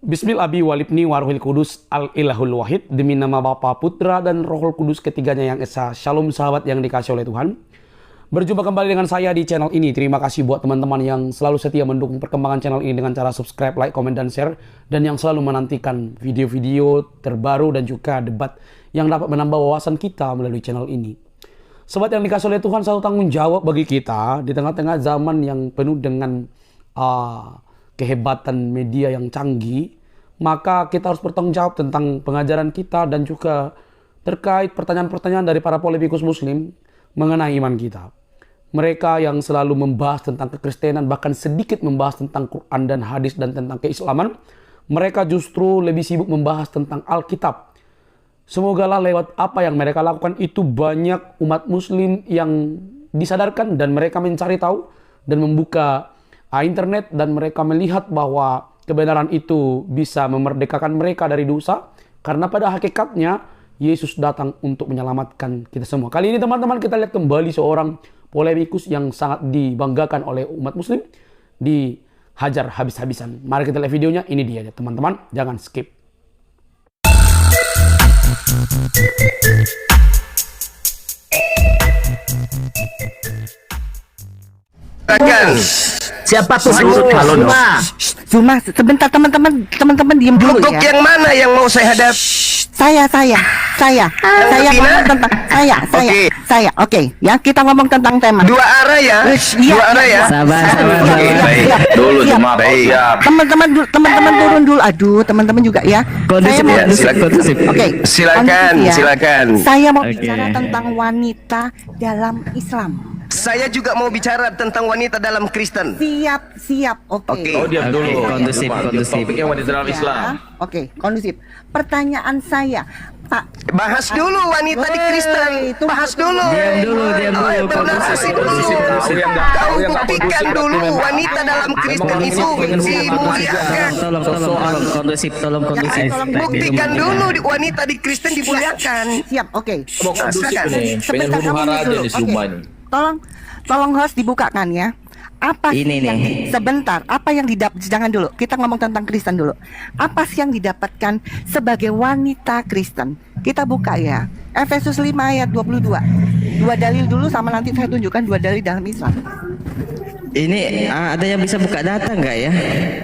Bismil Abi Walibni Waruhil Kudus Al-Ilahul Wahid. Demi nama Bapa, Putra, dan Rohul Kudus ketiganya yang esa. Shalom sahabat yang dikasih oleh Tuhan. Berjumpa kembali dengan saya di channel ini. Terima kasih buat teman-teman yang selalu setia mendukung perkembangan channel ini dengan cara subscribe, like, komen, dan share. Dan yang selalu menantikan video-video terbaru dan juga debat yang dapat menambah wawasan kita melalui channel ini. Sobat yang dikasih oleh Tuhan, satu tanggung jawab bagi kita di tengah-tengah zaman yang penuh dengan kehebatan media yang canggih, maka kita harus bertanggung jawab tentang pengajaran kita dan juga terkait pertanyaan-pertanyaan dari para politikus muslim mengenai iman kita. Mereka yang selalu membahas tentang kekristenan, bahkan sedikit membahas tentang Quran dan hadis dan tentang keislaman, mereka justru lebih sibuk membahas tentang Alkitab. Semogalah lewat apa yang mereka lakukan itu banyak umat muslim yang disadarkan dan mereka mencari tahu dan membuka internet dan mereka melihat bahwa kebenaran itu bisa memerdekakan mereka dari dosa, karena pada hakikatnya Yesus datang untuk menyelamatkan kita semua. Kali ini teman-teman kita lihat kembali seorang polemikus yang sangat dibanggakan oleh umat muslim dihajar habis-habisan. Mari kita lihat videonya, ini dia teman-teman, jangan skip. Siapa Tuhan itu? Zuma, sebentar teman-teman diam dulu Kelompok ya. yang mana yang mau saya hadap? Saya ngomong tentang saya. Oke, ya kita ngomong tentang tema. Dua arah ya? Iya, Dua arah ya? Sabar. Baik. Dulu cuma baik. Teman-teman turun dulu. Aduh, teman-teman juga ya. Kondusif Saya ya, mau- silakan. Oke, Silakan, kondusif ya. silakan. Saya mau Oke. bicara tentang wanita dalam Islam. Saya juga mau bicara tentang wanita dalam Kristen. Siap. Oke. Oke. Oh, diam dulu. Oke, kondusif. Topiknya wanita dalam Ya, Islam. Oke, kondusif. Pertanyaan saya, Pak. Bahas dulu wanita di Kristen. Tunggu, Bahas dulu. Diam dulu. Ayo, bernarasi dulu. Kau buktikan dulu wanita dalam Kristen itu dimuliakan. Tolong kondusif. Buktikan dulu wanita di Kristen dimuliakan. Siap, oke. Mau kondusif Silakan. nih. Pengen Sebentar, huru kamu hara aja dulu. nih Oke. Zuma nih. Tolong host dibukakan ya. Apa sih Ini yang nih. sebentar? Apa yang jangan dulu. Kita ngomong tentang Kristen dulu. Apa sih yang didapatkan sebagai wanita Kristen? Kita buka ya. Efesus 5 ayat 22. Dua dalil dulu sama nanti saya tunjukkan dua dalil dalam Islam. Ini ada yang bisa buka data nggak ya,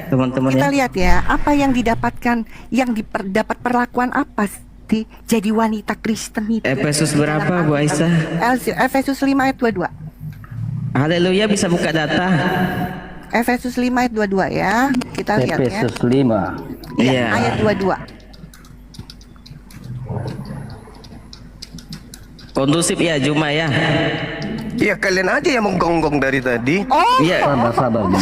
teman-teman Kita ya? lihat ya, apa yang didapatkan, yang dapat perlakuan apa sih jadi wanita Kristen itu? Efesus berapa, Bu Aisyah? Efesus 5 ayat 22. Haleluya, bisa buka data? Efesus 5 ayat 22 ya. Kita lihat ya. Efesus 5. Iya, Iya. ayat 22. Kondusif ya, Juma ya. Ya kalian aja yang menggonggong dari tadi. Oh, Iya. Sabar, Juma,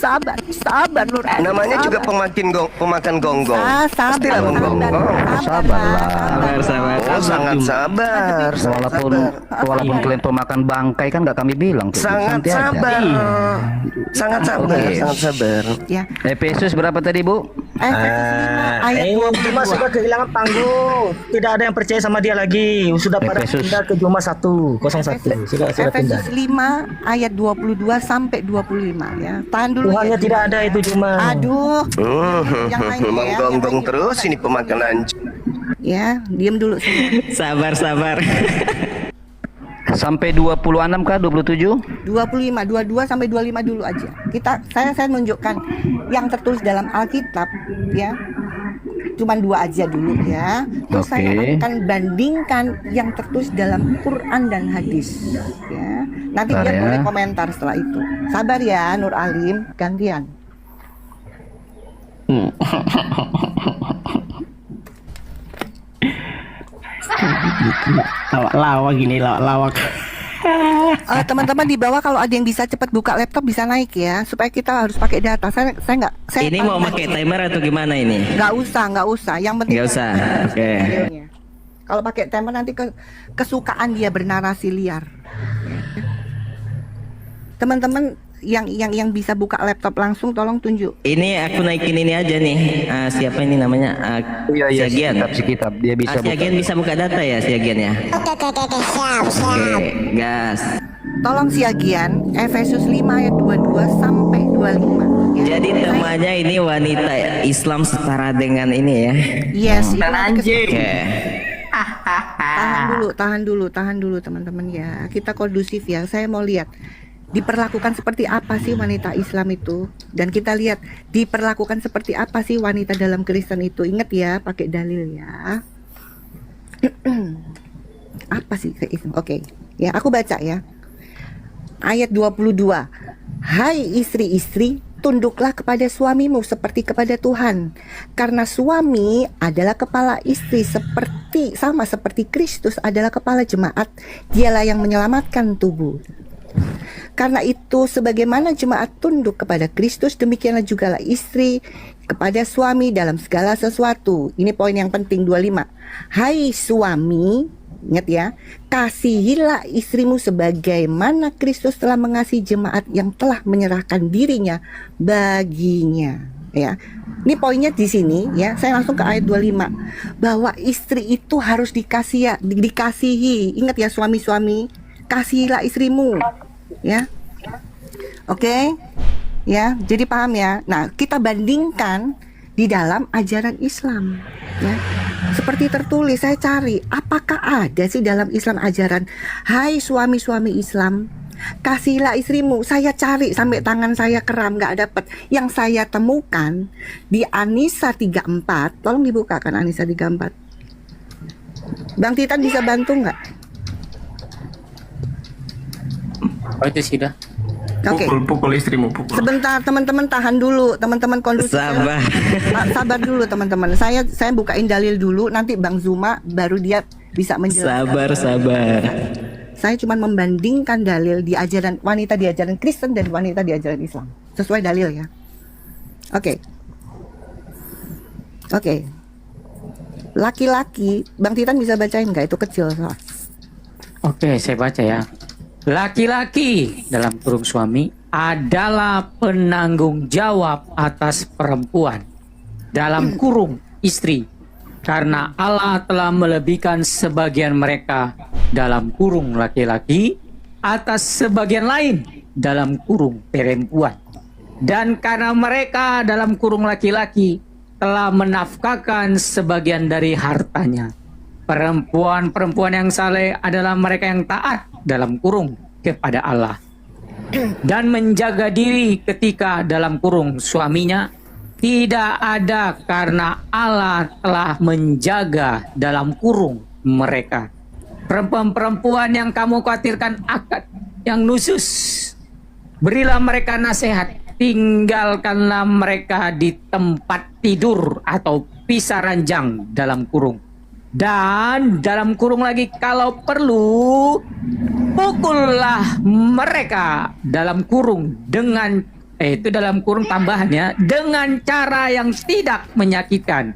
sabar. sabar Nur. Namanya juga pemakan gonggong. Pastilah menggonggong. Sabar. Oh, sangat sabar. Walaupun kalian pemakan bangkai kan nggak kami bilang tuh. Sangat Santai aja. sabar. Sangat sabar. Ya. Efesus berapa tadi, Bu? Efesus 5 ayat Juma 22. sudah kehilangan panggung. Tidak ada yang percaya sama dia lagi. Sudah pada Efesus. pindah ke Juma 101. Sudah pindah. Efesus 5 ayat 22 sampai 25 ya. Tahan dulu Tuhannya ya. tidak ada itu Juma. Aduh. Yang lain ya. Menggonggong terus ini pemakan anjing. Ya, diam dulu sini. Sabar. Sampai 26 kah? 27? 25, 22 sampai 25 dulu aja. Saya menunjukkan yang tertulis dalam Alkitab ya. Cuman dua aja dulu ya. Terus saya Oke. akan bandingkan yang tertulis dalam Quran dan hadis ya. Nanti Bentar dia ya. boleh komentar setelah itu. Sabar ya Nur Alim, gantian. Lawak gini, lawak. Teman-teman di bawah kalau ada yang bisa cepat buka laptop bisa naik ya, supaya kita harus pakai data. Saya nggak. Ini mau pakai timer atau gimana ini? Nggak usah. Yang penting Nggak usah. Oke. videonya. Kalau pakai timer nanti kesukaan dia bernarasi liar. Teman-teman yang bisa buka laptop langsung tolong tunjuk. Ini aku naikin ini aja nih. Siapa ini namanya? Iya, Siagian. si kitab dia bisa buka. Siagian bisa buka data ya, Siagian ya. Oke, gas. Tolong siagian Efesus 5 ayat 22 sampai 25. Ya. Jadi temanya ini wanita Islam setara dengan ini ya. Yes, itu Oke. tahan dulu teman-teman ya. Kita kondusif ya. Saya mau lihat diperlakukan seperti apa sih wanita Islam itu, dan kita lihat diperlakukan seperti apa sih wanita dalam Kristen itu. Ingat ya, pakai dalil ya. Apa sih Islam? Oke. Ya, aku baca ya. Ayat 22. Hai istri-istri, tunduklah kepada suamimu seperti kepada Tuhan, karena suami adalah kepala istri sama seperti Kristus adalah kepala jemaat. Dialah yang menyelamatkan tubuh. Karena itu sebagaimana jemaat tunduk kepada Kristus, demikianlah jugalah istri kepada suami dalam segala sesuatu. Ini poin yang penting 25. Hai suami, ingat ya, kasihilah istrimu sebagaimana Kristus telah mengasihi jemaat yang telah menyerahkan dirinya baginya. Ya, ini poinnya di sini ya. Saya langsung ke ayat 25 bahwa istri itu harus dikasihi. Ingat ya suami-suami, kasihilah istrimu. Ya, oke. Ya, jadi paham ya. Nah, kita bandingkan di dalam ajaran Islam. Ya, seperti tertulis, saya cari apakah ada sih dalam Islam ajaran hai suami-suami Islam, kasihilah istrimu. Saya cari sampai tangan saya kram, nggak dapet. Yang saya temukan di An-Nisa 34. Tolong dibukakan An-Nisa 34. Bang Titan bisa bantu nggak? Oh itu sudah. Oke. Pukul istrimu, pukul. Sebentar teman-teman, tahan dulu teman-teman, kondusif. Sabar. Sabar dulu teman-teman. Saya bukain dalil dulu, nanti Bang Zuma baru dia bisa menjelaskan. Sabar. Saya cuma membandingkan dalil di ajaran wanita di ajaran Kristen dan wanita di ajaran Islam. Sesuai dalil ya. Oke. Laki-laki, Bang Titan bisa bacain nggak? Itu kecil soal. Oke, saya baca ya. Laki-laki dalam kurung suami adalah penanggung jawab atas perempuan dalam kurung istri, karena Allah telah melebihkan sebagian mereka dalam kurung laki-laki atas sebagian lain dalam kurung perempuan, dan karena mereka dalam kurung laki-laki telah menafkahkan sebagian dari hartanya. Perempuan-perempuan yang saleh adalah mereka yang taat dalam kurung kepada Allah dan menjaga diri ketika dalam kurung suaminya tidak ada, karena Allah telah menjaga dalam kurung mereka. Perempuan-perempuan yang kamu khawatirkan akad yang nusus, berilah mereka nasihat, tinggalkanlah mereka di tempat tidur atau pisah ranjang dalam kurung. Dan dalam kurung lagi kalau perlu, pukullah mereka dalam kurung dengan itu dalam kurung tambahannya, dengan cara yang tidak menyakitkan.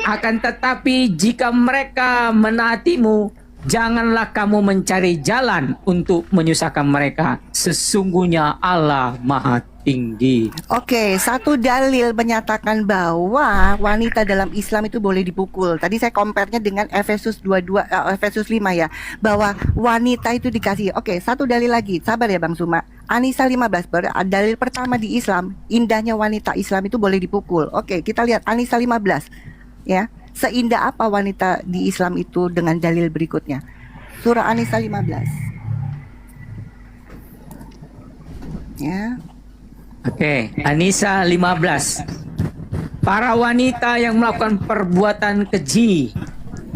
Akan tetapi jika mereka menaatimu, janganlah kamu mencari jalan untuk menyusahkan mereka. Sesungguhnya Allah Maha Tinggi. Oke, satu dalil menyatakan bahwa wanita dalam Islam itu boleh dipukul. Tadi saya compare-nya dengan Efesus 5 ya, bahwa wanita itu dikasih. Oke, satu dalil lagi. Sabar ya Bang Suma. An-Nisa 15, dalil pertama di Islam, indahnya wanita Islam itu boleh dipukul. Oke, kita lihat An-Nisa 15 ya. Seindah apa wanita di Islam itu dengan dalil berikutnya. Surah An-Nisa 15. Ya. Oke, An-Nisa 15. Para wanita yang melakukan perbuatan keji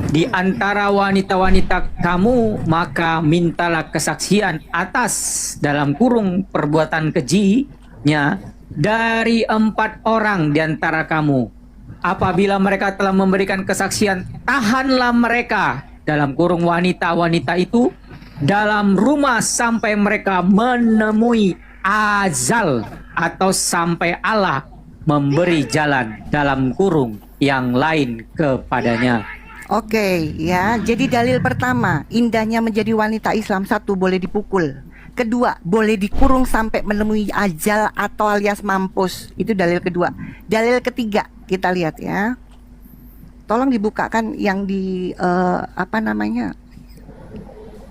di antara wanita-wanita kamu, maka mintalah kesaksian atas dalam kurung perbuatan kejinya dari 4 orang di antara kamu. Apabila mereka telah memberikan kesaksian, tahanlah mereka dalam kurung wanita-wanita itu dalam rumah sampai mereka menemui azal, atau sampai Allah memberi jalan dalam kurung yang lain kepadanya. Oke, ya. Jadi dalil pertama, indahnya menjadi wanita Islam, 1, boleh dipukul. Kedua, boleh dikurung sampai menemui ajal atau alias mampus. Itu dalil kedua. Dalil ketiga, kita lihat ya. Tolong dibukakan yang di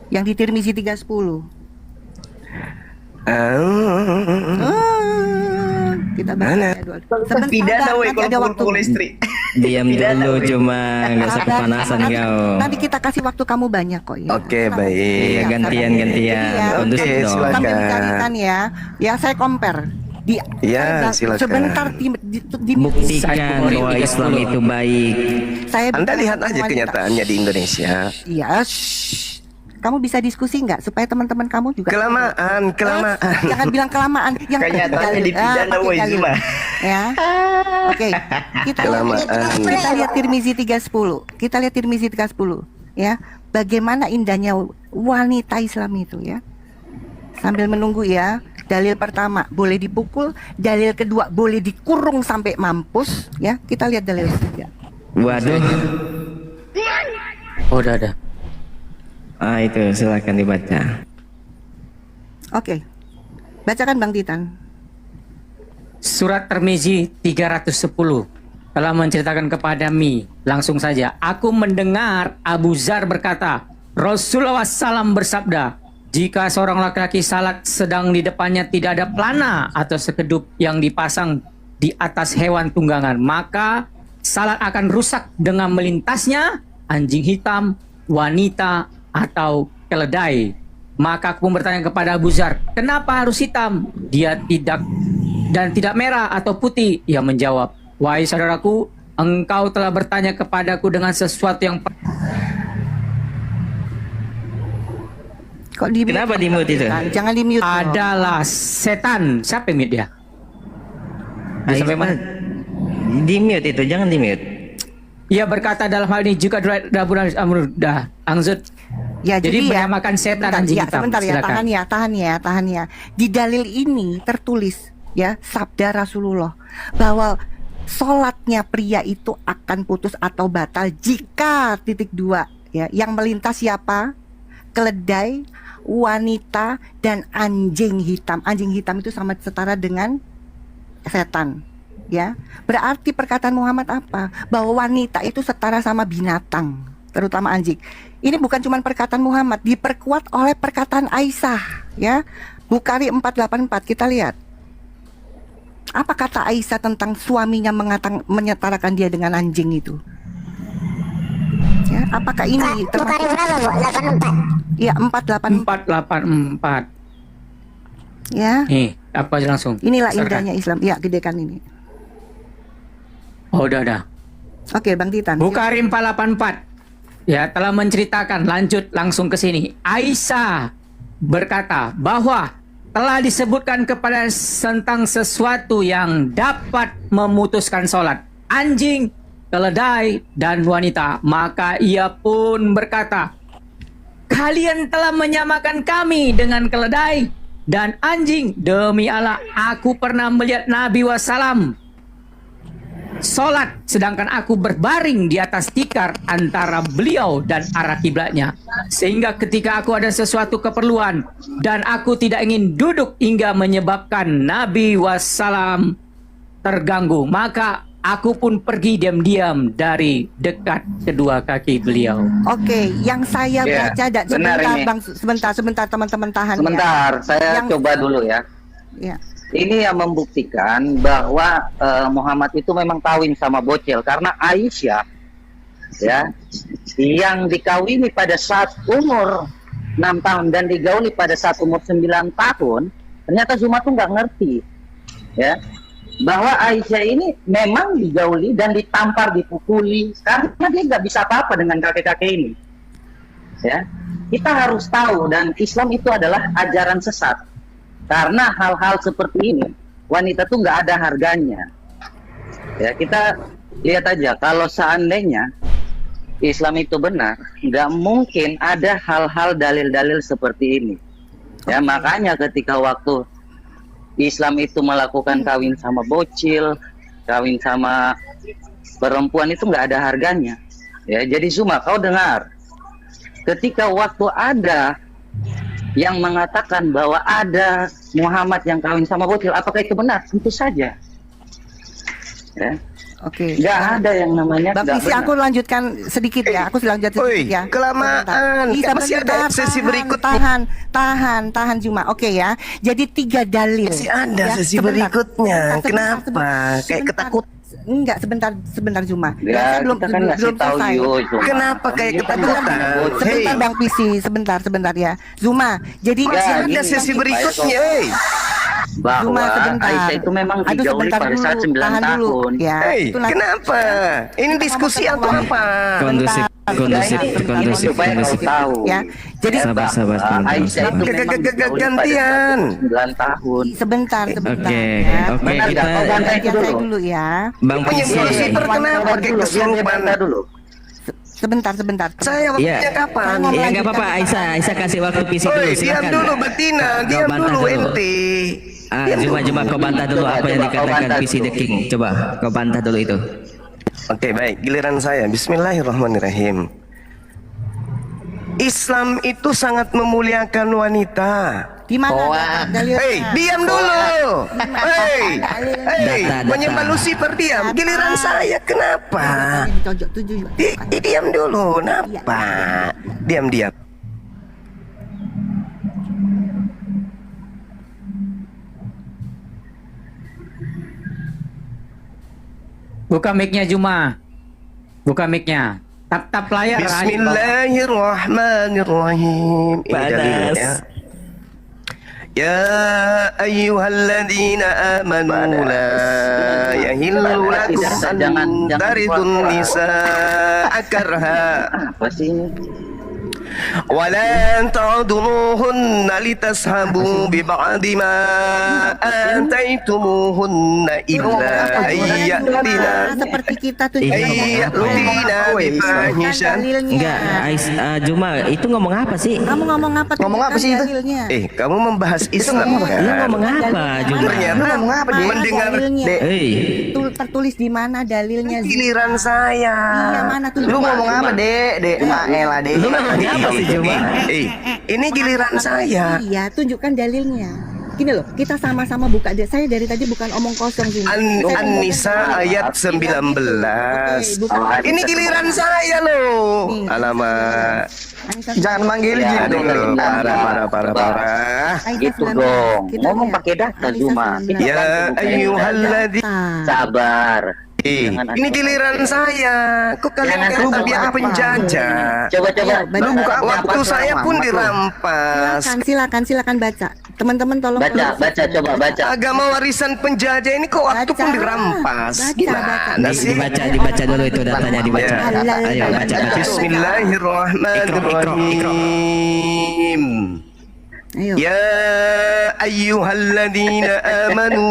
Yang di Tirmizi 310. Kita bahas Mana? ya, dua. Sebentar, Pidana woi nanti ada kalau waktu. pukul istri. Diam dulu cuma nggak usah kepanasan Nanti- kau. Nanti kita kasih waktu kamu banyak kok ya. Oke, Tenang. baik. Iya, gantian. Jadi ya, Kondusif Oke, dong. silakan. sambil mencarikan ya. Ya saya compare. Ya, saya silakan. sebentar Buktikan Saya bahwa tiga Islam sepuluh. itu baik. saya Anda bicara lihat tentang aja wanita. kenyataannya di Indonesia. Iya, shh. Kamu bisa diskusi nggak supaya teman-teman kamu juga Kelamaan. Jangan bilang kelamaan. Yang Kenyataannya dipidana, pakai woi, dalil. Zuma. Ya. Oke. Kelamaan. Kita lihat Tirmizi 310. Kita lihat Tirmizi 310 ya. Bagaimana indahnya wanita Islam itu ya. Sambil menunggu ya. Dalil pertama boleh dipukul, dalil kedua boleh dikurung sampai mampus ya. Kita lihat dalil ketiga. Waduh. Oh, udah ada. Ah itu silakan dibaca. Oke. Bacakan Bang Titan. Surat Tirmizi 310 telah menceritakan kepada Mi. Langsung saja, aku mendengar Abu Zar berkata, Rasulullah SAW bersabda, jika seorang laki-laki salat sedang di depannya tidak ada pelana atau sekedup yang dipasang di atas hewan tunggangan, maka salat akan rusak dengan melintasnya anjing hitam, wanita, atau keledai. Maka aku pun bertanya kepada Abu Zar, kenapa harus hitam? Dia tidak merah atau putih. Ia menjawab, wahai saudaraku, engkau telah bertanya kepadaku dengan sesuatu yang Kok di Kenapa di mute itu? Jangan di mute. adalah setan. Siapa yang mute dia? Dia Ayo, sampai mana? Di mute itu, jangan di mute. Ia berkata dalam hal ini juga dah angzut. Ya, Jadi ya, menyamakan setan sebentar, anjing ya, hitam. sebentar ya, Silakan. tahan ya. Di dalil ini tertulis ya sabda Rasulullah bahwa sholatnya pria itu akan putus atau batal jika titik dua ya. Yang melintas siapa? Keledai, wanita, dan anjing hitam. Anjing hitam itu sama setara dengan setan. Ya, berarti perkataan Muhammad apa? Bahwa wanita itu setara sama binatang, terutama anjing. Ini bukan cuma perkataan Muhammad, diperkuat oleh perkataan Aisyah, ya. Bukhari 484, kita lihat. Apa kata Aisyah tentang suaminya menyetarakan dia dengan anjing itu? Ya, apakah ini Bukhari berapa Bu? 84. Ya, 484. 484. Ya. Nih, apa aja langsung? Inilah Silakan. indahnya Islam. Ya, gedekan ini. Oh, udah. Oke, Bang Titan. Bukhari 484. Ya, telah menceritakan, lanjut langsung ke sini. Aisyah berkata bahwa telah disebutkan kepada tentang sesuatu yang dapat memutuskan sholat. Anjing, keledai, dan wanita. Maka ia pun berkata, kalian telah menyamakan kami dengan keledai dan anjing. Demi Allah, aku pernah melihat Nabi wassalam sholat sedangkan aku berbaring di atas tikar antara beliau dan arah kiblatnya, sehingga ketika aku ada sesuatu keperluan dan aku tidak ingin duduk hingga menyebabkan Nabi wassalam terganggu, maka aku pun pergi diam-diam dari dekat kedua kaki beliau. Oke, yang saya Ya, baca benar sebentar ini. Bang, sebentar teman-teman tahan ya. Sebentar, saya Yang- coba dulu ya. Ya. Ini yang membuktikan bahwa Muhammad itu memang kawin sama bocil karena Aisyah ya yang dikawini pada saat umur 6 tahun dan digauli pada saat umur 9 tahun, ternyata Zuma tuh nggak ngerti ya bahwa Aisyah ini memang digauli dan ditampar, dipukuli karena dia nggak bisa apa-apa dengan kakek-kakek ini ya. Kita harus tahu, dan Islam itu adalah ajaran sesat. Karena hal-hal seperti ini, wanita tuh nggak ada harganya. Ya, kita lihat aja, kalau seandainya Islam itu benar, nggak mungkin ada hal-hal dalil-dalil seperti ini. Ya, makanya ketika waktu Islam itu melakukan kawin sama bocil, kawin sama perempuan itu nggak ada harganya. Ya, jadi Zuma, kau dengar, ketika waktu ada yang mengatakan bahwa ada Muhammad yang kawin sama bocil, apakah itu benar? Tentu saja. Ya. Oke. Nggak ada yang namanya Bang nggak Pisi, benar. aku lanjutkan sedikit ya. Aku lanjut sedikit ya. kelamaan. Sebentar. Masih ada sesi berikutnya. Tahan Juma. Oke ya. Jadi 3 dalil. Masih ada Ya, sesi sebentar. berikutnya. Sebentar, Kenapa? sebentar. Kayak ketakut. Enggak, sebentar Juma. Ya, Saya kita kan ngasih tahu selesai. yuk. Kenapa kayak ketakutan? Sebentar Bang Pisi, sebentar ya. Zuma. Jadi Masih Ya, ada gini, sesi Pak berikutnya. Bahwa Zuma sebentar. Aisyah itu memang Aduh, dijauhi sebentar pada saat dulu. 9 Tahan tahun. dulu. Ya, itu nanti- Kenapa? Ini diskusi atau apa? Kondusif, Supaya kau tahu. Ya. Jadi Sabar, sabar, bahwa sebentar. Aisyah itu memang dijauhi pada Gantian. saat 9 tahun. sebentar Oke, ya. oke, Benar nggak? kita Kau bantai Gantian saya dulu. dulu ya. Bang Penyebab Pisi. siper kenapa kayak Biar dia kesurupan? bantah dulu. Sebentar. Saya waktunya Iya. kapan? Saya Ya nggak apa-apa, Aisyah kasih waktu Pisi dulu. Oi, diam Silakan. dulu Betina, Kau diam bantah dulu dulu. ente. Cuma kau bantah dulu Coba, apa yang coba, kau dikatakan bantah Pisi dulu. the King. Coba kau bantah dulu itu. Oke, baik, giliran saya. Bismillahirrahmanirrahim. Islam itu sangat memuliakan wanita. Di mana dalilnya? Hei, diam dulu. Hei, Data. menyembah Lucifer diam. Giliran saya, kenapa? Cocok 7. Diam dulu, kenapa? Diam. Buka mic-nya Juma. Buka mic-nya. Tap layar. Bismillahirrahmanirrahim. Ini Panas. dalilnya. Ya ayyuhalladzina amanu la yahillu lakum an tarithun nisaa karha Apa sih ini? ولا تعضلوهن لتسحبوا ببعض ما آتيتموهن إلا أن يأتنا Seperti kita tuh. بفاحشة. Enggak, Juma itu ngomong apa sih? Kamu ngomong apa? Ngomong apa sih itu? Dalilnya. Kamu membahas Islam Lu kan? ngomong apa, Juma? Ternyata mendengar Hei, Tertulis di mana dalilnya? giliran saya. Iya, mana tuh? Lu ngomong apa, Dek? Maela, Dek. Lu ngomong apa sih, Juma? Ini giliran saya. Iya, tunjukkan dalilnya. Gini loh, kita sama-sama buka. Saya dari tadi bukan omong kosong sih. An-Nisa ayat 19. Ini giliran saya loh. Alamak. Jangan manggil Ya, Jin dulu. Parah. Gitu dong. Ngomong pakai data Juma. Kita Ya bantu buka ayyuhalladzi. Sabar. Ini giliran saya. Kok kalian Jangan kayak lupa tabiat apa. penjajah? Coba. Lu buka Waktu saya pun dirampas. Silakan baca. Teman-teman tolong Baca, coba baca. Agama warisan penjajah ini kok waktu pun Baca. dirampas. Baca. Gimana sih? dibaca dulu itu datanya dibaca. Ayo baca. Bismillahirrahmanirrahim. Ayo. Ya ayyuhalladzina amanu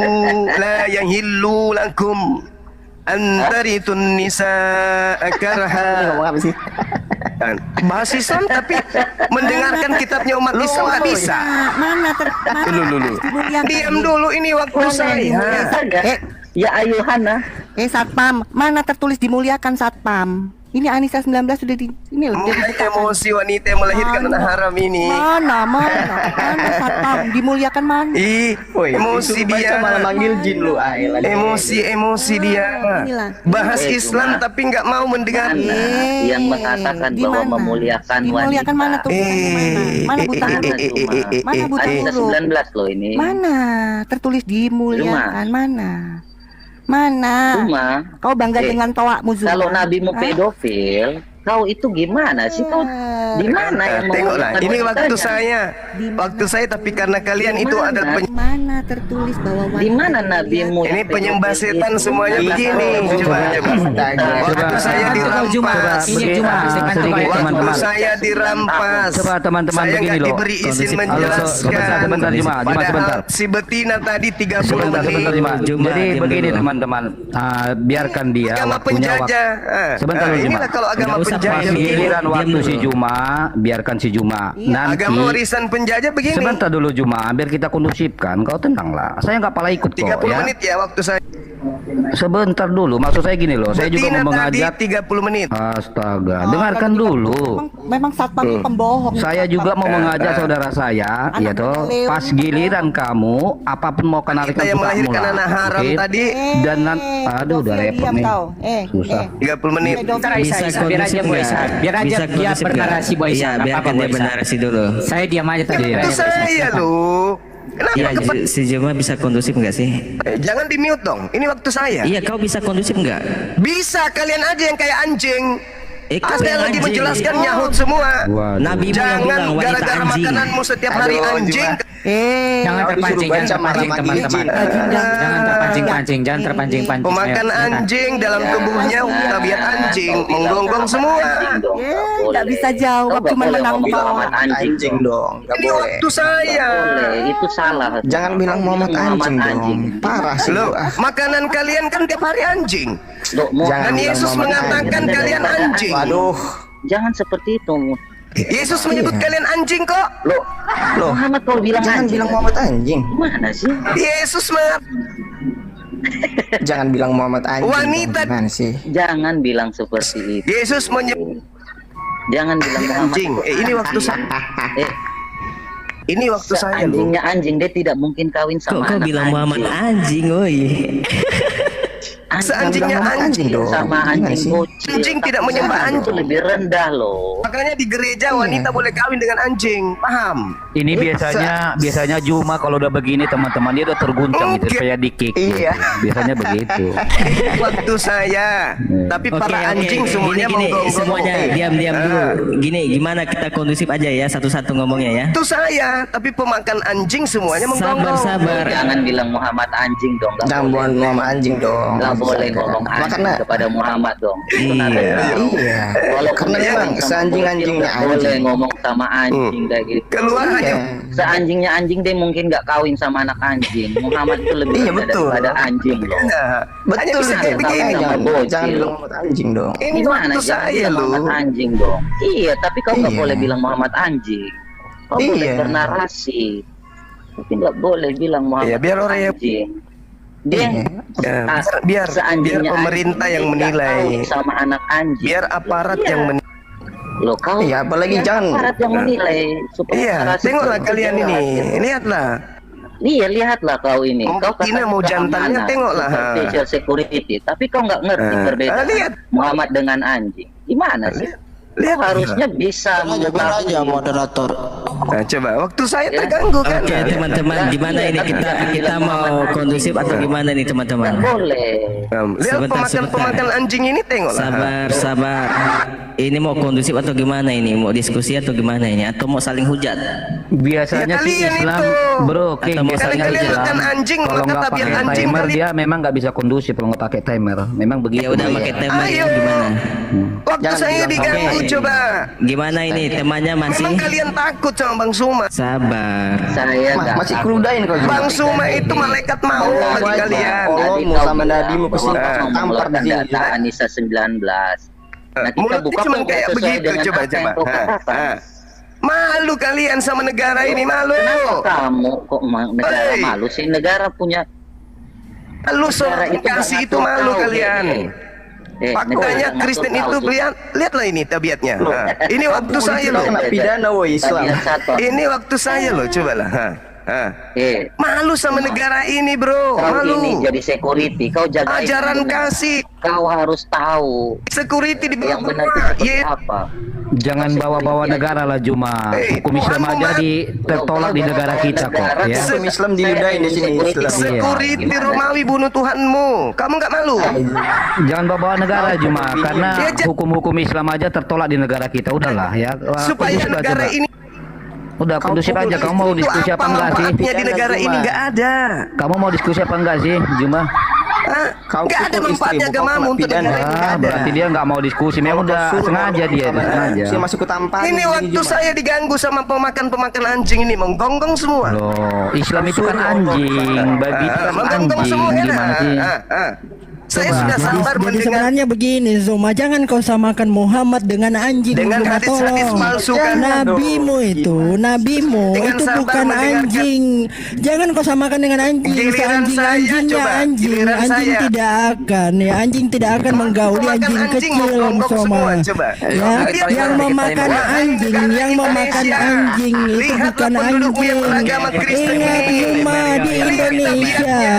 la yahillu lakum an tarithun nisaa karha. Bahas Islam tapi mendengarkan kitabnya umat Islam nggak bisa. Mana Diam dulu, ini waktu saya. Ya ayuhana. Satpam, mana tertulis dimuliakan Satpam? Ini Anissa 19 sudah di ini loh. Emosi wanita yang melahirkan anak haram ini. Mana Satpam dimuliakan mana? Emosi dia. Malah manggil jin lu. Emosi dia. Bahas Islam tapi nggak mau mendengar. Yang mengatakan bahwa memuliakan dimuliakan wanita. mana tuh? Mana buta huruf? Mana buta Ayat huruf? 19 loh ini. Mana tertulis dimuliakan? Mana? Cuma Kau bangga dengan toakmu Zuma? kalau nabimu pedofil, kau itu gimana sih? Kau di mana yang Tengoklah, memuliakan ini waktu wanitanya? saya tapi karena kalian itu adalah Mana tertulis bahwa wanita Di mana nabimu? ini yang penyembah pedofil setan itu? semuanya begini. Coba. Waktu saya dirampas. Waktu saya dirampas. Coba teman-teman Saya begini nggak loh. diberi izin Halo, menjelaskan. sebentar, Juma, sebentar. Padahal si betina tadi 30 Sebentar, menit. Juma. Juma, Jadi diam begini dulu. teman-teman, biarkan dia Agama waktunya penjajah. Sebentar dulu, Juma. Inilah kalau agama Nggak usah penjajah. pakai begini. Giliran Diam waktu dulu. si Juma, biarkan si Juma. Nanti Agama warisan penjajah begini. sebentar dulu Juma, biar kita kondusifkan. Kau tenanglah. Saya nggak pala ikut kok 30 ya. menit ya waktu saya. Sebentar dulu, maksud saya gini loh, saya juga Betina mau tadi mengajak. 30 menit. Astaga, dengarkan dulu. Memang satpam pembohong. Saya juga mau mengajak saudara saya, ya toh. Pas giliran kamu, apapun mau kenalkan Kita yang suka melahirkan mula. anak haram Oke? tadi. Dan aduh, udah repot nih. Susah. 30 menit. Bisa biar aja Boy Ishak. Biar aja dia bernarasi Boy Ishak. Iya, Nggak biarkan apa-apa, dia Boy Ishak. bernarasi dulu. Saya diam aja tadi. Itu saya loh. Kenapa Iya, si Juma bisa kondusif nggak sih? Jangan di mute dong. Ini waktu saya. Iya, kau bisa kondusif nggak? Bisa kalian aja yang kayak anjing. Kau Saya yang lagi anjing. menjelaskan nyahut semua. Waduh. Nabi yang Jangan bilang wanita gara-gara anjing. makananmu setiap hari anjing. Jangan terpancing, jangan terpancing teman-teman. Jangan terpancing-pancing, jangan terpancing-pancing. Pemakan Ayo, anjing dalam tubuhnya tabiat anjing, menggonggong semua. Nggak bisa jawab, cuma menambah. Anjing dong. Ini waktu saya. Itu salah. Jangan bilang Muhammad anjing dong. Parah sih. Loh, makanan kalian kan tiap hari anjing. Jangan Dan bilang Yesus Muhammad mengatakan anjing. kalian anjing. Waduh. Jangan seperti itu. Yesus menyebut kalian anjing kok. Loh, Muhammad kalau bilang Jangan anjing. bilang Muhammad anjing. Gimana sih? Yesus mengatakan Jangan bilang Muhammad anjing. Wanita. Gimana sih? Jangan bilang seperti itu. Yesus menyebut Jangan bilang Muhammad. anjing. Ini waktu saya. Eh, Ini waktu saya loh. anjingnya anjing, dia tidak mungkin kawin Kok sama kau anak bilang Muhammad anjing, woi? Seanjingnya Muhammad anjing dong. sama Gimana anjing sih? bocil. Anjing tidak menyembah Itu anjing. lebih rendah loh. Makanya di gereja wanita boleh kawin dengan anjing. Paham? Ini biasanya Juma kalau udah begini teman-teman dia udah terguncang gitu Oke. supaya di-kick. Iya. Gitu. Biasanya begitu. Waktu saya. Tapi para anjing semuanya gini, menggonggong. semuanya diam-diam dulu. Gini, gimana kita kondusif aja ya, satu-satu ngomongnya ya. Itu saya, tapi pemakan anjing semuanya menggonggong. Sabar. Jangan bilang Muhammad anjing dong. Nggak Jangan boleh. bilang Muhammad anjing dong. Nggak boleh Astaga. ngomong anjing Makanya kepada Muhammad dong. Itu nada kau. iya. Walaupun Karena dia memang sama seanjing-anjingnya bocil, nggak boleh anjing. ngomong sama anjing kayak gitu. Keluar aja. Iya. Seanjingnya anjing dia mungkin nggak kawin sama anak anjing. Muhammad itu lebih Iya, rendah betul. daripada anjing loh. Hanya Betul bisa sih. kayak begini. Sama Jangan bocil. bilang Muhammad anjing dong. Ini Gimana waktu jangan saya bilang loh. Muhammad anjing dong. Iya, tapi kau nggak Iya. boleh bilang Muhammad anjing. Kau boleh Iya. bernarasi, tapi nggak boleh bilang Muhammad Iya, biar orang yang anjing. Dia Ya, ah, biar seanjingnya pemerintah anjing, yang dia nggak menilai. kawin sama anak anjing. Biar aparat yang menilai. Loh kau. Iya, apalagi biar jangan- aparat yang menilai. supaya Iya, narasi tengoklah itu kalian jelas, ini. gitu. Lihatlah. Iya, lihatlah kau ini. Mau Kau betina, katakan mau jantannya, keamanan, tengoklah. Special security, tapi kau nggak ngerti perbedaan lihat. Muhammad dengan anjing. Gimana sih? Lihat. Kau harusnya bisa mengetahui. moderator. Nah, coba waktu saya terganggu kan. Oke teman-teman, gimana ini kita mau kondusif atau gimana nih teman-teman? Nggak boleh. Lihat Sebentar, pemakan anjing ini tengoklah. Sabar. Ini mau kondusif atau gimana ini? Mau diskusi atau gimana ini? Atau mau saling hujat? Biasanya Ya, sih kalian Islam, itu. bro, King, Atau mau biasanya saling kalian Islam, makan anjing, kalau maka nggak tabiat pakai anjing timer kali- dia memang nggak bisa kondusif kalau nggak pakai timer. Memang begitu. Ya udah pakai timer ya, Ayo. gimana? Waktu Jangan saya bilang, diganggu oke. coba. Gimana ini temannya masih? Memang kalian takut sama Bang Suma. Sabar. Saya nggak Masih takut. keludain kau juga. Bang Suma itu malaikat mau bagi kalian. Allahmu Tadi kau sama bilang nadimu kesini bahwa kau tampar di mengeluarkan sini. data Anissa 19. Nah, kita Mulutnya buka cuma kok kayak sesuai begitu, dengan coba. apa yang kau katakan. Malu kalian sama negara ini, malu. Kenapa kamu kok negara Hei. malu sih? Negara punya Malu negara soal kasih nggak itu ngatur malu kau, kalian. negara Makanya nggak Kristen ngatur itu kau, lihatlah ini tabiatnya. Ini waktu saya loh. Kena pidana woi Islam. Tabiat satu. Ini waktu saya loh, cobalah. Malu sama negara ini, bro. Kau ini Malu. jadi security, kau jaga Ajaran kasih Kau harus tahu security di yang benar itu bawah. seperti apa. Jangan bawa-bawa negara lah Juma. Hukum Islam aja tertolak di negara kita kok. Ya. Hukum Islam diludahin di sini Islam. Security Gimana? Romawi bunuh Tuhanmu. Kamu nggak malu? Jangan bawa negara Juma karena Dia hukum-hukum Islam aja tertolak di negara kita. Udahlah ya. Supaya Kondusif aja, negara Mbak. ini Udah kondusif aja. Kamu mau itu diskusi apa enggak sih? manfaatnya di negara ini nggak ada. Kamu mau diskusi apa enggak sih, Juma? Hah? Kau Nggak ada pukul manfaatnya istri, bukan agamamu untuk pidana. negara ini nggak ada. Berarti dia nggak mau diskusi. Memang udah sengaja dia, sengaja. Saya masuk ke tampar. Ini waktu saya diganggu sama pemakan anjing ini menggonggong semua. Loh, Islam itu kan anjing, babi itu kan Menggonggong anjing. semua ya. Gimana sih? Saya sudah sabar Jadi mendengar sebenarnya begini Zuma, jangan kau samakan Muhammad dengan anjing. dengan Zuma, hadis-hadis tolong. palsu kan. Nabimu Dengan itu sabar bukan mendengarkan. anjing. Jangan kau samakan dengan anjing. Giliran saya, Anjing-anjingnya coba. anjing. Giliran Anjing saya. tidak akan ya. Anjing tidak akan menggauli Makan anjing anjing, kecil gonggong Zuma. semua, coba. Ya, Lihat yang coba. memakan anjing, yang memakan Indonesia. anjing itu Lihatlah bukan pendudukmu yang anjing. beragama Kristen Ingat ini. Zuma di Lihat Indonesia. tabiatnya.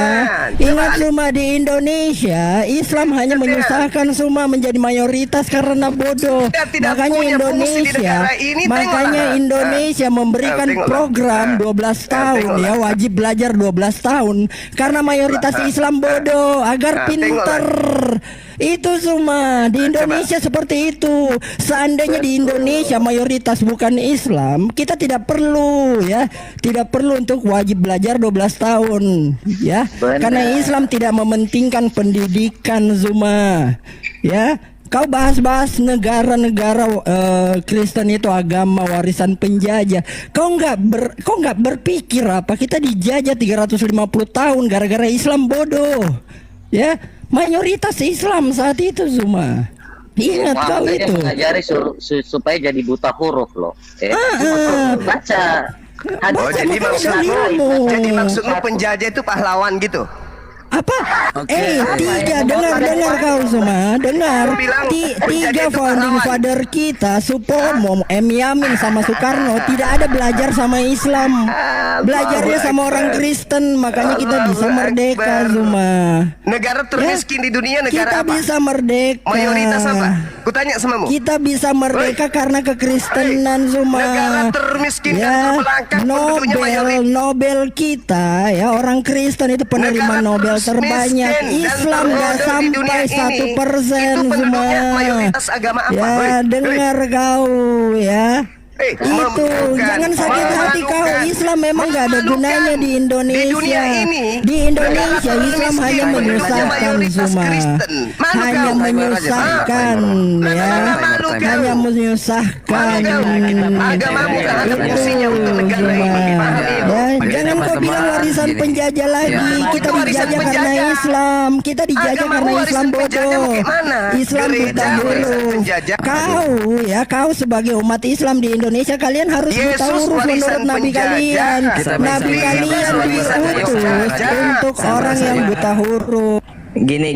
Ingat Zuma di Indonesia, Islam hanya menyusahkan Zuma menjadi mayoritas karena bodoh. Kita tidak Makanya punya fungsi di Indonesia, negara ini, makanya tengoklah. Indonesia memberikan Tengoklah. program 12 tahun tengoklah. ya, wajib belajar 12 tahun karena mayoritas Islam bodoh agar pinter. Itu Zuma di Indonesia seperti itu. Seandainya di Indonesia mayoritas bukan Islam, kita tidak perlu ya, tidak perlu untuk wajib belajar 12 tahun ya. Benar. Karena Islam tidak mementingkan pendidikan Zuma. Ya, kau bahas-bahas negara-negara Kristen itu agama warisan penjajah. Kau nggak berpikir apa kita dijajah 350 tahun gara-gara Islam bodoh. Ya, mayoritas Islam saat itu Zuma. Ingat kau Muhammad aja itu. mengajari supaya jadi buta huruf loh. Baca. Oh, jadi makanya maksudmu, dalilmu. jadi maksudmu penjajah itu pahlawan gitu? Apa? Tidak dengar kau semua, dengar. Tiga founding father kita, Supomo, M. Yamin sama Soekarno tidak ada belajar sama Islam. Belajarnya sama orang Kristen, makanya kita bisa merdeka Zuma. Negara termiskin di dunia negara Kita apa? bisa merdeka. Mayoritas apa? Kutanya samamu. Kita bisa merdeka karena kekristenan Zuma. Negara termiskin dan Ya, terbelakang penduduknya mayoritas. Nobel kita ya orang Kristen itu penerima Negara Nobel terbanyak. miskin dan Islam nggak terbodoh di dunia sampai ini. 1% Itu semua. penduduknya mayoritas agama apa? Ya Hei, dengar kau ya. Itu Jangan sakit hati kau. Islam memang nggak ada gunanya di Indonesia. Di dunia ini, Di Indonesia negara Islam termiskin, hanya menyusahkan mayoritas Zuma. Kristen. Malu Hanya kau. menyusahkan ya. Malu kau. Hanya menyusahkan. Agamamu kan ada fungsinya untuk negara ini. Paham itu? Ya, jangan kau bilang warisan penjajah lagi. Kita Itu warisan dijajah karena penjajah. Islam. Kita dijajah Agamamu karena warisan Islam penjajah bodoh. mau kemana? Islam Gereja buta warisan huruf. penjajah. Kau sebagai umat Islam di Indonesia, kalian harus buta Yesus huruf warisan menurut Nabi penjajah. kalian. Nabi Yesus kalian warisan diutus penjajah. untuk orang yang buta huruf. Gini,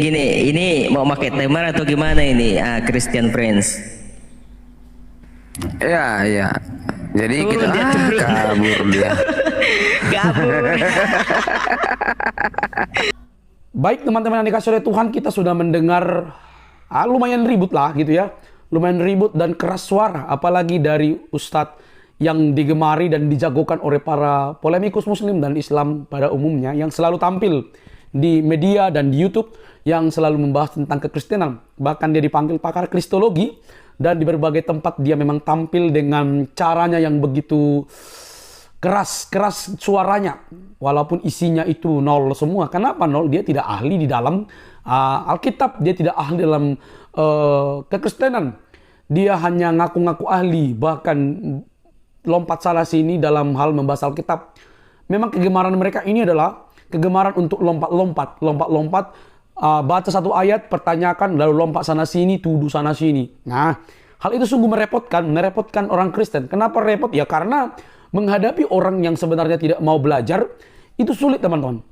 ini mau pakai timer atau gimana ini? Christian Friends. Ya. Jadi kita kabur dia. Baik teman-teman yang dikasih oleh Tuhan, kita sudah mendengar lumayan ribut lah gitu ya. Lumayan ribut dan keras suara, apalagi dari Ustadz yang digemari dan dijagokan oleh para polemikus muslim dan Islam pada umumnya, yang selalu tampil di media dan di YouTube, yang selalu membahas tentang kekristenan. Bahkan dia dipanggil pakar kristologi, dan di berbagai tempat dia memang tampil dengan caranya yang begitu keras suaranya, walaupun isinya itu nol semua. Kenapa nol? Dia tidak ahli di dalam Alkitab, dia tidak ahli dalam kekristenan. Dia hanya ngaku-ngaku ahli, bahkan lompat sana sini dalam hal membahas Alkitab. Memang kegemaran mereka ini adalah kegemaran untuk lompat-lompat, baca satu ayat, pertanyakan, lalu lompat sana sini, tuduh sana sini. Nah, hal itu sungguh merepotkan orang Kristen. Kenapa repot? Ya karena menghadapi orang yang sebenarnya tidak mau belajar, itu sulit teman-teman.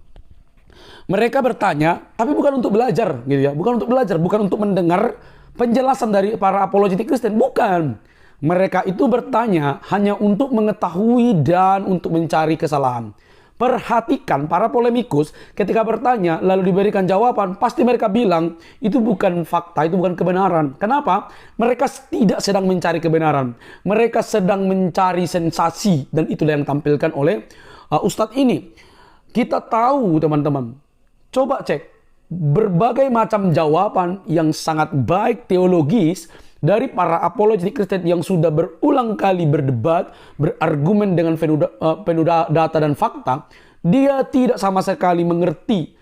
Mereka bertanya, tapi bukan untuk belajar gitu ya, bukan untuk mendengar penjelasan dari para apologetik Kristen, bukan. Mereka itu bertanya hanya untuk mengetahui dan untuk mencari kesalahan. Perhatikan para polemikus ketika bertanya lalu diberikan jawaban, pasti mereka bilang itu bukan fakta, itu bukan kebenaran. Kenapa? Mereka tidak sedang mencari kebenaran. Mereka sedang mencari sensasi, dan itulah yang ditampilkan oleh Ustadz ini. Kita tahu teman-teman, coba cek berbagai macam jawaban yang sangat baik teologis dari para apologetik Kristen yang sudah berulang kali berdebat, berargumen dengan penuh data dan fakta. Dia tidak sama sekali mengerti,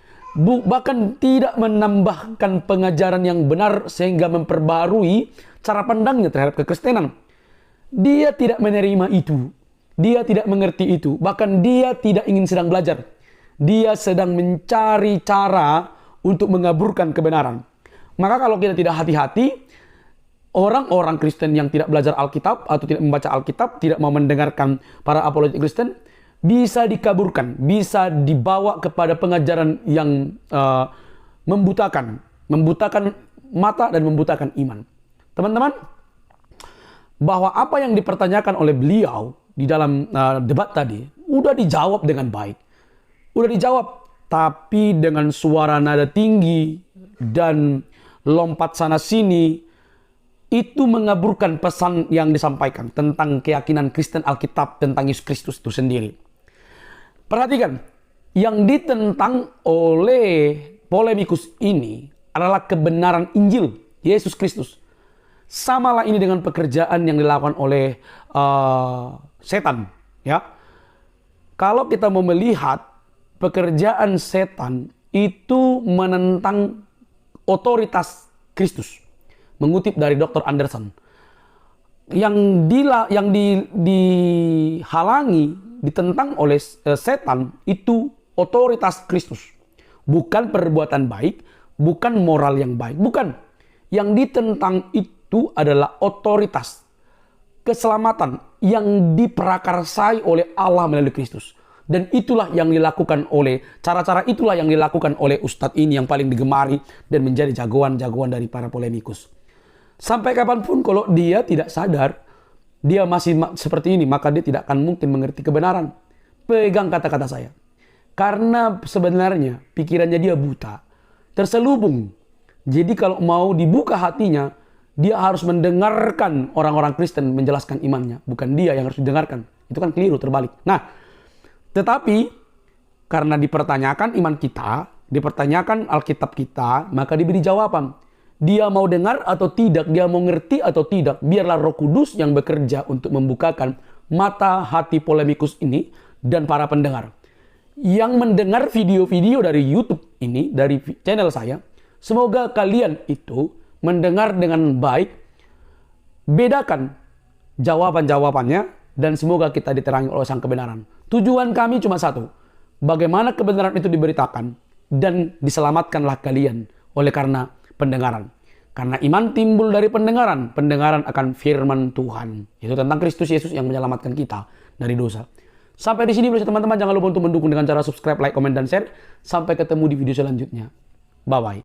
bahkan tidak menambahkan pengajaran yang benar sehingga memperbarui cara pandangnya terhadap kekristenan. Dia tidak menerima itu, dia tidak mengerti itu, bahkan dia tidak ingin sedang belajar. Dia sedang mencari cara untuk mengaburkan kebenaran. Maka kalau kita tidak hati-hati, orang-orang Kristen yang tidak belajar Alkitab atau tidak membaca Alkitab, tidak mau mendengarkan para apologetik Kristen, bisa dikaburkan, bisa dibawa kepada pengajaran yang membutakan mata dan membutakan iman. Teman-teman, bahwa apa yang dipertanyakan oleh beliau di dalam debat tadi, udah dijawab dengan baik. Udah dijawab, tapi dengan suara nada tinggi dan lompat sana sini, itu mengaburkan pesan yang disampaikan tentang keyakinan Kristen Alkitab tentang Yesus Kristus itu sendiri. Perhatikan, yang ditentang oleh polemikus ini adalah kebenaran Injil Yesus Kristus. Samalah ini dengan pekerjaan yang dilakukan oleh setan, ya. Kalau kita mau melihat pekerjaan setan itu menentang otoritas Kristus. Mengutip dari Dr. Anderson. Yang dihalangi, ditentang oleh setan itu otoritas Kristus. Bukan perbuatan baik, bukan moral yang baik, bukan. Yang ditentang itu adalah otoritas keselamatan yang diprakarsai oleh Allah melalui Kristus. Dan itulah yang dilakukan oleh, cara-cara itulah yang dilakukan oleh ustadz ini yang paling digemari dan menjadi jagoan-jagoan dari para polemikus. Sampai kapanpun kalau dia tidak sadar, dia masih seperti ini, maka dia tidak akan mungkin mengerti kebenaran. Pegang kata-kata saya. Karena sebenarnya pikirannya dia buta, terselubung. Jadi kalau mau dibuka hatinya, dia harus mendengarkan orang-orang Kristen menjelaskan imannya. Bukan dia yang harus didengarkan. Itu kan keliru, terbalik. Nah, tetapi karena dipertanyakan iman kita, dipertanyakan Alkitab kita, maka diberi jawaban. Dia mau dengar atau tidak, dia mau ngerti atau tidak, biarlah Roh Kudus yang bekerja untuk membukakan mata hati polemikus ini dan para pendengar. Yang mendengar video-video dari YouTube ini, dari channel saya, semoga kalian itu mendengar dengan baik, bedakan jawaban-jawabannya, dan semoga kita diterangi oleh sang kebenaran. Tujuan kami cuma satu, bagaimana kebenaran itu diberitakan dan diselamatkanlah kalian oleh karena pendengaran. Karena iman timbul dari pendengaran, pendengaran akan firman Tuhan. Itu tentang Kristus Yesus yang menyelamatkan kita dari dosa. Sampai di sini teman-teman, jangan lupa untuk mendukung dengan cara subscribe, like, komen, dan share. Sampai ketemu di video selanjutnya. Bye-bye.